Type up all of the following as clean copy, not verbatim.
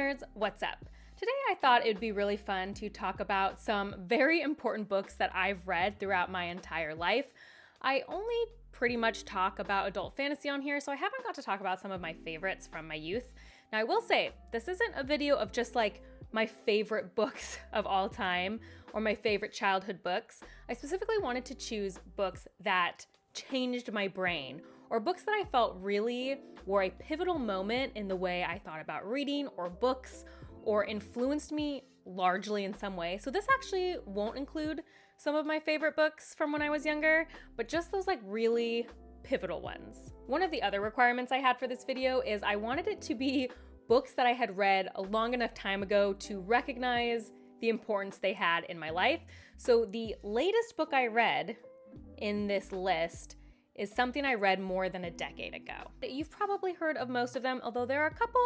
nerds, what's up? Today I thought it would be really fun to talk about some very important books that I've read throughout my entire life. I only pretty much talk about adult fantasy on here, so I haven't got to talk about some of my favorites from my youth. Now I will say, this isn't a video of just like my favorite books of all time or my favorite childhood books. I specifically wanted to choose books that changed my brain, or books that I felt really were a pivotal moment in the way I thought about reading or books, or influenced me largely in some way. So this actually won't include some of my favorite books from when I was younger, but just those like really pivotal ones. One of the other requirements I had for this video is I wanted it to be books that I had read a long enough time ago to recognize the importance they had in my life. So the latest book I read in this list is something I read more than a decade ago. You've probably heard of most of them, although there are a couple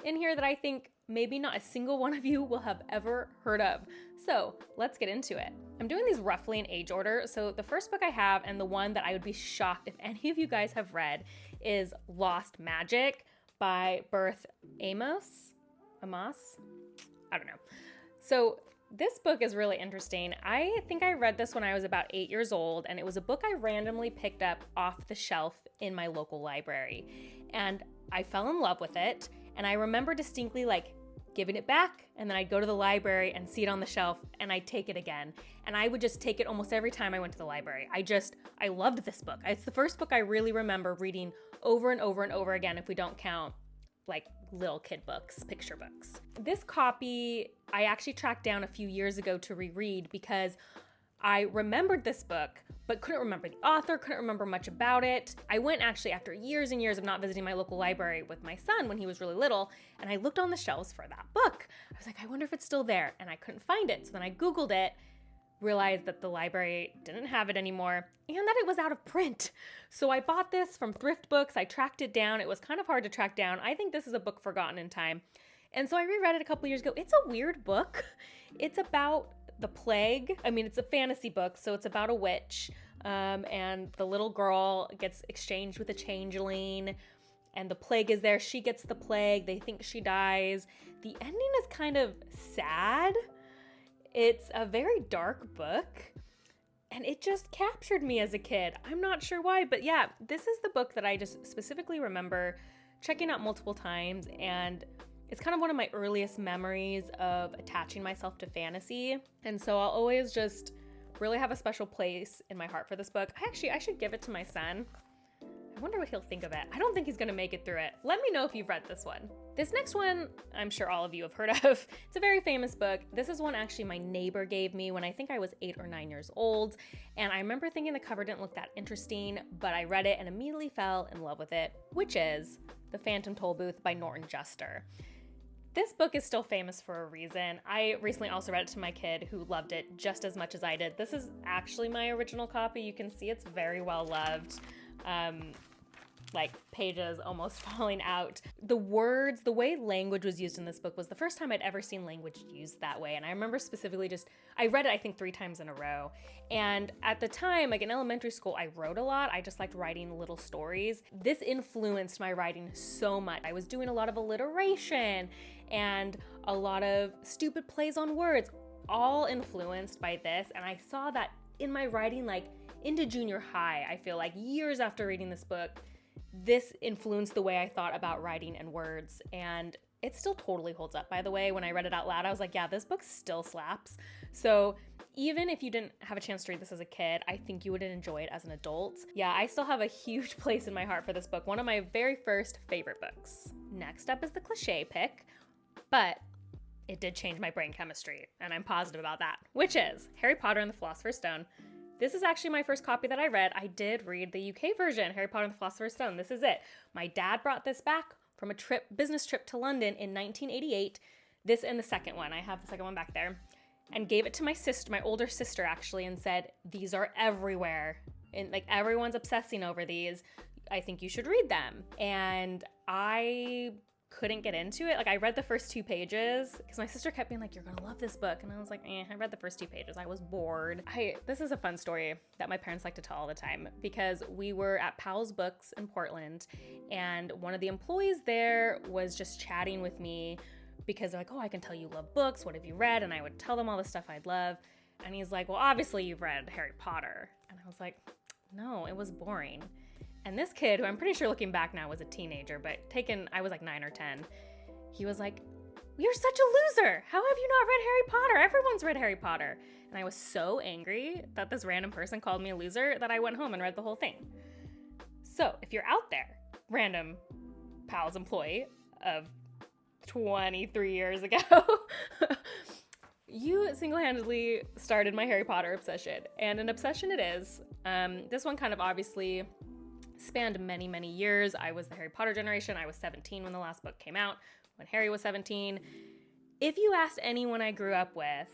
in here that I think maybe not a single one of you will have ever heard of. So let's get into it. I'm doing these roughly in age order. So the first book I have, and the one that I would be shocked if any of you guys have read, is Lost Magic by Berthe Amoss? I don't know. So this book is really interesting. I think I read this when I was about 8 years old, and it was a book I randomly picked up off the shelf in my local library. And I fell in love with it, and I remember distinctly like giving it back, and then I'd go to the library and see it on the shelf, and I'd take it again. And I would just take it almost every time I went to the library. I loved this book. It's the first book I really remember reading over and over and over again, if we don't count like little kid books, picture books. This copy I actually tracked down a few years ago to reread because I remembered this book, but couldn't remember the author, couldn't remember much about it. I went actually after years and years of not visiting my local library with my son when he was really little, and I looked on the shelves for that book. I was like, I wonder if it's still there, and I couldn't find it. So then I Googled it, realized that the library didn't have it anymore, and that it was out of print. So I bought this from thrift books. I tracked it down. It was kind of hard to track down. I think this is a book forgotten in time. And so I reread it a couple years ago. It's a weird book. It's about the plague. I mean, it's a fantasy book, so it's about a witch, and the little girl gets exchanged with a changeling, and the plague is there. She gets the plague. They think she dies. The ending is kind of sad. It's a very dark book, and it just captured me as a kid. I'm not sure why, but yeah, this is the book that I just specifically remember checking out multiple times, and it's kind of one of my earliest memories of attaching myself to fantasy. And so I'll always just really have a special place in my heart for this book. I should give it to my son. I wonder what he'll think of it. I don't think he's gonna make it through it. Let me know if you've read this one. This next one, I'm sure all of you have heard of. It's a very famous book. This is one actually my neighbor gave me when I think I was 8 or 9 years old. And I remember thinking the cover didn't look that interesting, but I read it and immediately fell in love with it, which is The Phantom Tollbooth by Norton Juster. This book is still famous for a reason. I recently also read it to my kid who loved it just as much as I did. This is actually my original copy. You can see it's very well loved. Like pages almost falling out. The words, the way language was used in this book was the first time I'd ever seen language used that way. And I remember specifically I read it I think 3 times in a row. And at the time, like in elementary school, I wrote a lot. I just liked writing little stories. This influenced my writing so much. I was doing a lot of alliteration and a lot of stupid plays on words, all influenced by this. And I saw that in my writing, like into junior high, I feel like years after reading this book, this influenced the way I thought about writing and words, and it still totally holds up, by the way. When I read it out loud, I was like, yeah, this book still slaps. So even if you didn't have a chance to read this as a kid, I think you would enjoy it as an adult. Yeah, I still have a huge place in my heart for this book, one of my very first favorite books. Next up is the cliche pick, but it did change my brain chemistry, and I'm positive about that, which is Harry Potter and the Philosopher's Stone. This is actually my first copy that I read. I did read the UK version, Harry Potter and the Philosopher's Stone. This is it. My dad brought this back from a business trip to London in 1988. This and the second one. I have the second one back there. And gave it to my sister, my older sister actually, and said, these are everywhere. And like everyone's obsessing over these. I think you should read them. And I couldn't get into it. Like I read the first 2 pages because my sister kept being like, you're gonna love this book. And I was like, I read the first 2 pages. I was bored. This is a fun story that my parents like to tell all the time because we were at Powell's Books in Portland and one of the employees there was just chatting with me because they're like, oh, I can tell you love books. What have you read? And I would tell them all the stuff I'd love. And he's like, well, obviously you've read Harry Potter. And I was like, no, it was boring. And this kid, who I'm pretty sure looking back now was a teenager, but I was like 9 or 10. He was like, you're such a loser. How have you not read Harry Potter? Everyone's read Harry Potter. And I was so angry that this random person called me a loser that I went home and read the whole thing. So if you're out there, random Pals employee of 23 years ago, you single-handedly started my Harry Potter obsession, and an obsession it is. This one kind of obviously spanned many, many years. I was the Harry Potter generation. I was 17 when the last book came out, when Harry was 17. If you asked anyone I grew up with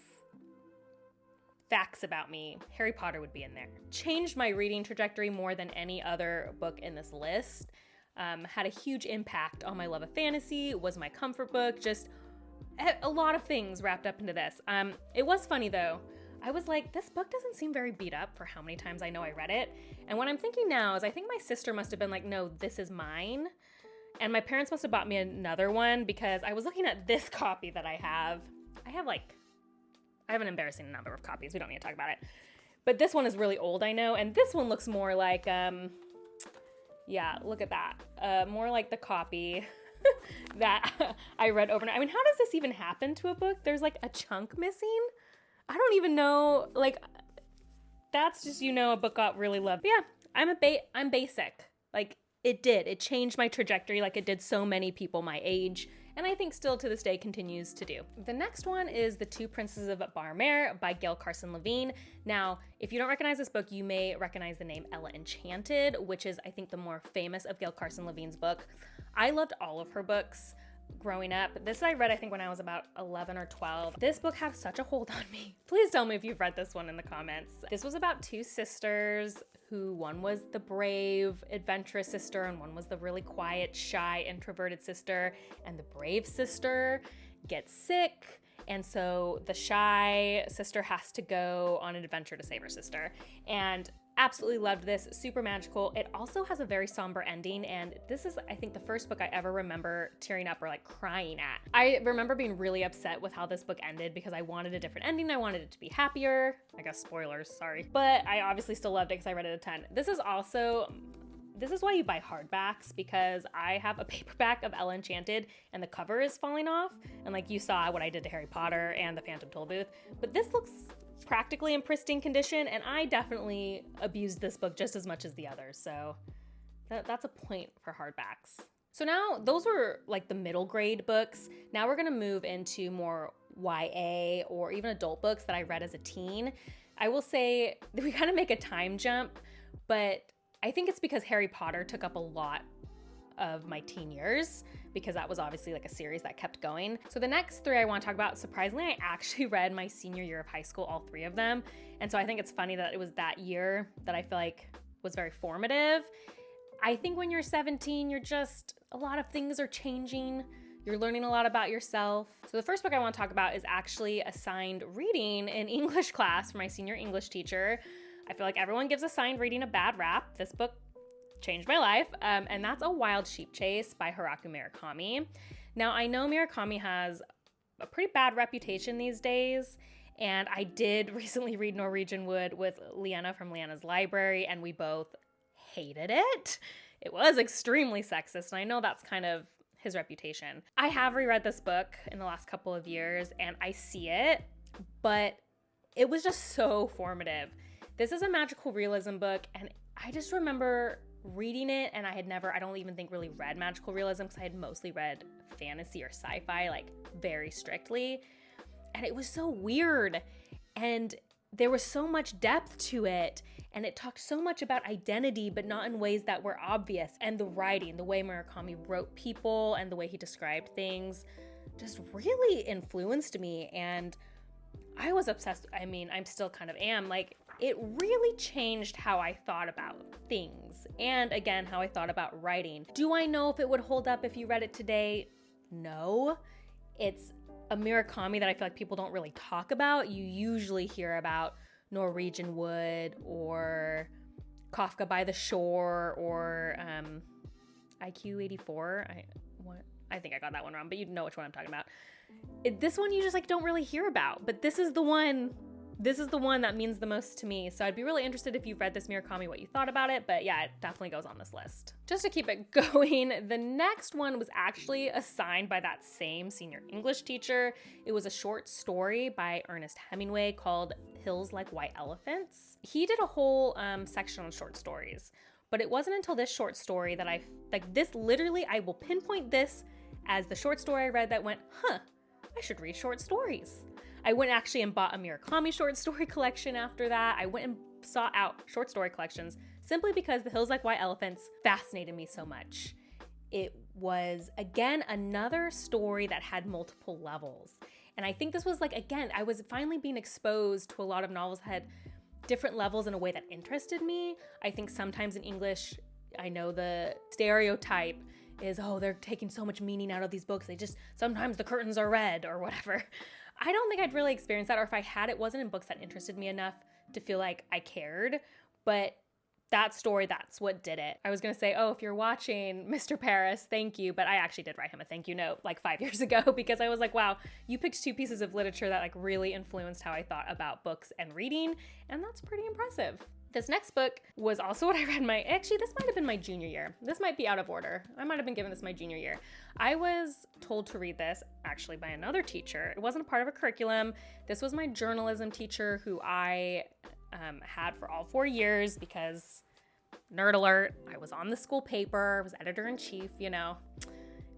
facts about me, Harry Potter would be in there. Changed my reading trajectory more than any other book in this list. Had a huge impact on my love of fantasy, was my comfort book, just a lot of things wrapped up into this. It was funny though. I was like, this book doesn't seem very beat up for how many times I know I read it. And what I'm thinking now is I think my sister must have been like, no, this is mine. And my parents must have bought me another one because I was looking at this copy that I have. I have an embarrassing number of copies. We don't need to talk about it. But this one is really old, I know. And this one looks more like, yeah, look at that. More like the copy that I read overnight. I mean, how does this even happen to a book? There's like a chunk missing. I don't even know. Like, that's just, a book got really loved. But yeah, I'm basic. Like, it changed my trajectory like it did so many people my age. And I think still to this day continues to do. The next one is The Two Princes of Bamarre by Gail Carson Levine. Now, if you don't recognize this book, you may recognize the name Ella Enchanted, which is, I think, the more famous of Gail Carson Levine's book. I loved all of her books growing up. This I read, I think, when I was about 11 or 12. This book had such a hold on me. Please tell me if you've read this one in the comments. This was about two sisters who one was the brave, adventurous sister, and one was the really quiet, shy, introverted sister. And the brave sister gets sick, and so the shy sister has to go on an adventure to save her sister. And absolutely loved this, super magical. It also has a very somber ending, and this is, I think, the first book I ever remember tearing up or like crying at. I remember being really upset with how this book ended because I wanted a different ending. I wanted it to be happier. I guess spoilers, sorry. But I obviously still loved it because I read it a ton. This is why you buy hardbacks, because I have a paperback of Ella Enchanted and the cover is falling off. And like you saw what I did to Harry Potter and the Phantom Tollbooth, but this looks practically in pristine condition, and I definitely abused this book just as much as the others, so that's a point for hardbacks. So now those were like the middle grade books. Now we're gonna move into more YA or even adult books that I read as a teen. I will say that we kind of make a time jump, but I think it's because Harry Potter took up a lot of my teen years, because that was obviously like a series that kept going. So the next three I want to talk about, surprisingly, I actually read my senior year of high school, all three of them. And so I think it's funny that it was that year that I feel like was very formative. I think when you're 17, a lot of things are changing. You're learning a lot about yourself. So the first book I want to talk about is actually assigned reading in English class for my senior English teacher. I feel like everyone gives assigned reading a bad rap. This book changed my life, and that's A Wild Sheep Chase by Haruki Murakami. Now, I know Murakami has a pretty bad reputation these days, and I did recently read Norwegian Wood with Leanna from Leanna's Library, and we both hated it. It was extremely sexist, and I know that's kind of his reputation. I have reread this book in the last couple of years, and I see it, but it was just so formative. This is a magical realism book, and I just remember reading it, and I don't even think really read magical realism because I had mostly read fantasy or sci-fi, like very strictly. And it was so weird, and there was so much depth to it, and it talked so much about identity, but not in ways that were obvious. And the writing, the way Murakami wrote people and the way he described things just really influenced me, and I was obsessed. I mean, I'm still kind of am. Like, it really changed how I thought about things, and again, how I thought about writing. Do I know if it would hold up if you read it today? No. It's a Murakami that I feel like people don't really talk about. You usually hear about Norwegian Wood or Kafka by the Shore or IQ 84. I think I got that one wrong, but you know which one I'm talking about. This one you just like don't really hear about, but this is the one that means the most to me. So I'd be really interested if you've read this Murakami, what you thought about it. But yeah, it definitely goes on this list. Just to keep it going, the next one was actually assigned by that same senior English teacher. It was a short story by Ernest Hemingway called Hills Like White Elephants. He did a whole section on short stories, but it wasn't until this short story that I will pinpoint this as the short story I read that went, I should read short stories. I went actually and bought a Murakami short story collection after that. I went and sought out short story collections simply because The Hills Like White Elephants fascinated me so much. It was, again, another story that had multiple levels. And I think this was I was finally being exposed to a lot of novels that had different levels in a way that interested me. I think sometimes in English, I know the stereotype is, they're taking so much meaning out of these books. Sometimes the curtains are red or whatever. I don't think I'd really experienced that, or if I had, it wasn't in books that interested me enough to feel like I cared. But that story, that's what did it. I was going to say, if you're watching, Mr. Paris, thank you. But I actually did write him a thank you note 5 years ago because I was like, wow, you picked two pieces of literature that really influenced how I thought about books and reading. And that's pretty impressive. This next book was also what I read this might have been my junior year. This might be out of order. I might have been given this my junior year. I was told to read this actually by another teacher. It wasn't a part of a curriculum. This was my journalism teacher who I had for all 4 years because, nerd alert, I was on the school paper, I was editor-in-chief,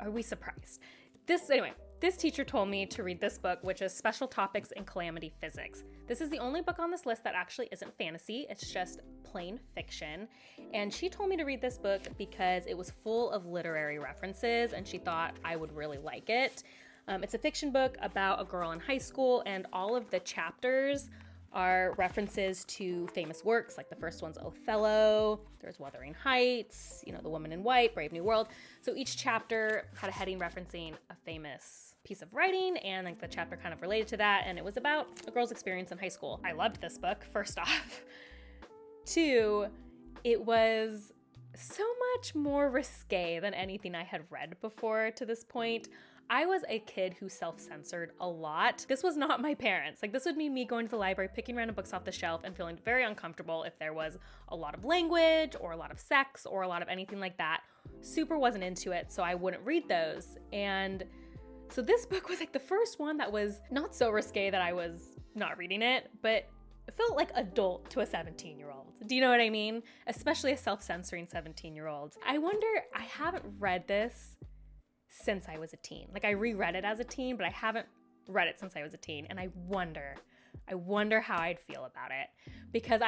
Are we surprised? This teacher told me to read this book, which is Special Topics in Calamity Physics. This is the only book on this list that actually isn't fantasy. It's just plain fiction. And she told me to read this book because it was full of literary references and she thought I would really like it. It's a fiction book about a girl in high school, and all of the chapters are references to famous works. Like the first one's Othello, there's Wuthering Heights, The Woman in White, Brave New World. So each chapter had a heading referencing a famous piece of writing, and the chapter kind of related to that, and it was about a girl's experience in high school. I loved this book, first off. 2, it was so much more risque than anything I had read before to this point. I was a kid who self-censored a lot. This was not my parents. This would be me going to the library, picking random books off the shelf and feeling very uncomfortable if there was a lot of language or a lot of sex or a lot of anything like that. Super wasn't into it, so I wouldn't read those. And so this book was the first one that was not so risque that I was not reading it, but it felt like adult to a 17-year-old. Do you know what I mean? Especially a self-censoring 17-year-old. I haven't read this since I was a teen. I reread it as a teen, but I haven't read it since I was a teen. And I wonder how I'd feel about it. Because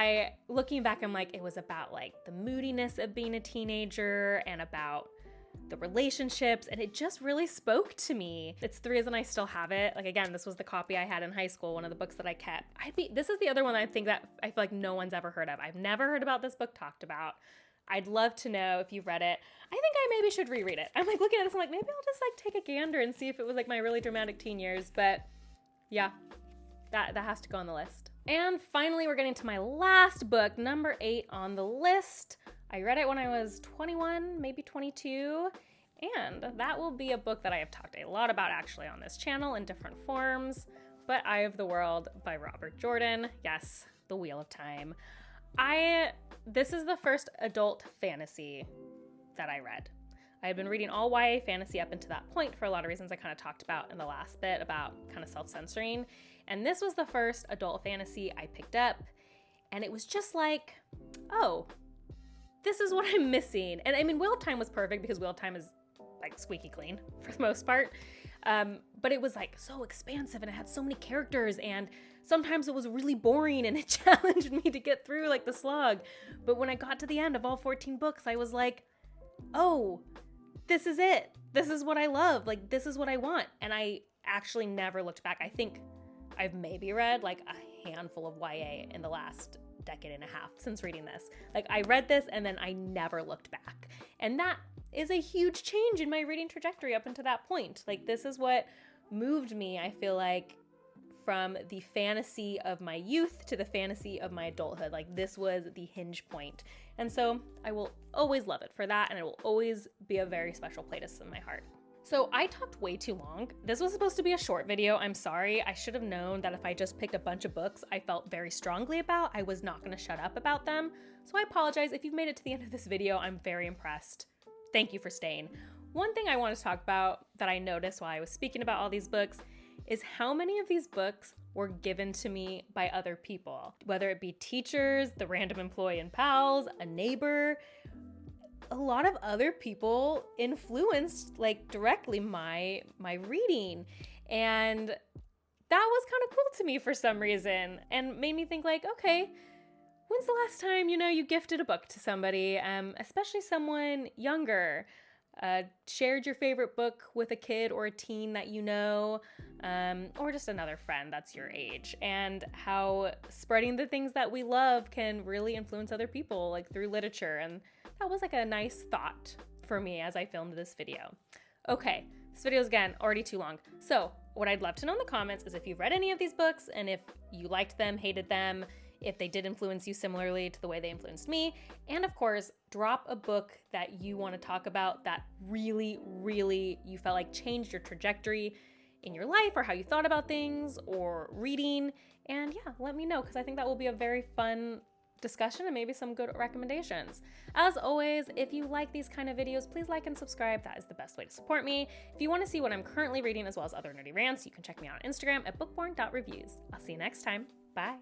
looking back, I'm it was about the moodiness of being a teenager and about the relationships, and it just really spoke to me. It's the reason I still have it. Again, this was the copy I had in high school, one of the books that I kept. This is the other one I think that I feel like no one's ever heard of. I've never heard about this book talked about. I'd love to know if you've read it. I think I maybe should reread it. I'm looking at this, I'm maybe I'll just take a gander and see if it was my really dramatic teen years. But yeah, that has to go on the list. And finally, we're getting to my last book, number 8 on the list. I read it when I was 21, maybe 22, and that will be a book that I have talked a lot about actually on this channel in different forms, but Eye of the World by Robert Jordan. Yes, The Wheel of Time. This is the first adult fantasy that I read. I had been reading all YA fantasy up until that point for a lot of reasons I kind of talked about in the last bit about kind of self-censoring, and this was the first adult fantasy I picked up, and it was just this is what I'm missing. And Wheel of Time was perfect because Wheel of Time is squeaky clean for the most part. But it was so expansive and it had so many characters, and sometimes it was really boring and it challenged me to get through the slog. But when I got to the end of all 14 books, I was this is it. This is what I love. This is what I want. And I actually never looked back. I think I've maybe read a handful of YA in the last decade and a half since reading this. I read this and then I never looked back. And that is a huge change in my reading trajectory up until that point. This is what moved me, I feel from the fantasy of my youth to the fantasy of my adulthood. This was the hinge point. And so I will always love it for that, and it will always be a very special place in my heart. So I talked way too long. This was supposed to be a short video. I'm sorry. I should have known that if I just picked a bunch of books I felt very strongly about, I was not going to shut up about them. So I apologize if you've made it to the end of this video. I'm very impressed. Thank you for staying. One thing I want to talk about that I noticed while I was speaking about all these books is how many of these books were given to me by other people, whether it be teachers, the random employee in Pals, a neighbor. A lot of other people influenced directly my reading, and that was kind of cool to me for some reason and made me think okay, when's the last time you gifted a book to somebody, especially someone younger, shared your favorite book with a kid or a teen that or just another friend that's your age, and how spreading the things that we love can really influence other people through literature. And that was a nice thought for me as I filmed this video. Okay, this video is again already too long. So what I'd love to know in the comments is if you've read any of these books and if you liked them, hated them, if they did influence you similarly to the way they influenced me. And of course, drop a book that you want to talk about that really, really you felt changed your trajectory in your life, or how you thought about things or reading. And yeah, let me know, because I think that will be a very fun discussion and maybe some good recommendations. As always, if you like these kind of videos, please like and subscribe. That is the best way to support me. If you want to see what I'm currently reading as well as other nerdy rants, you can check me out on Instagram at bookborn.reviews. I'll see you next time. Bye.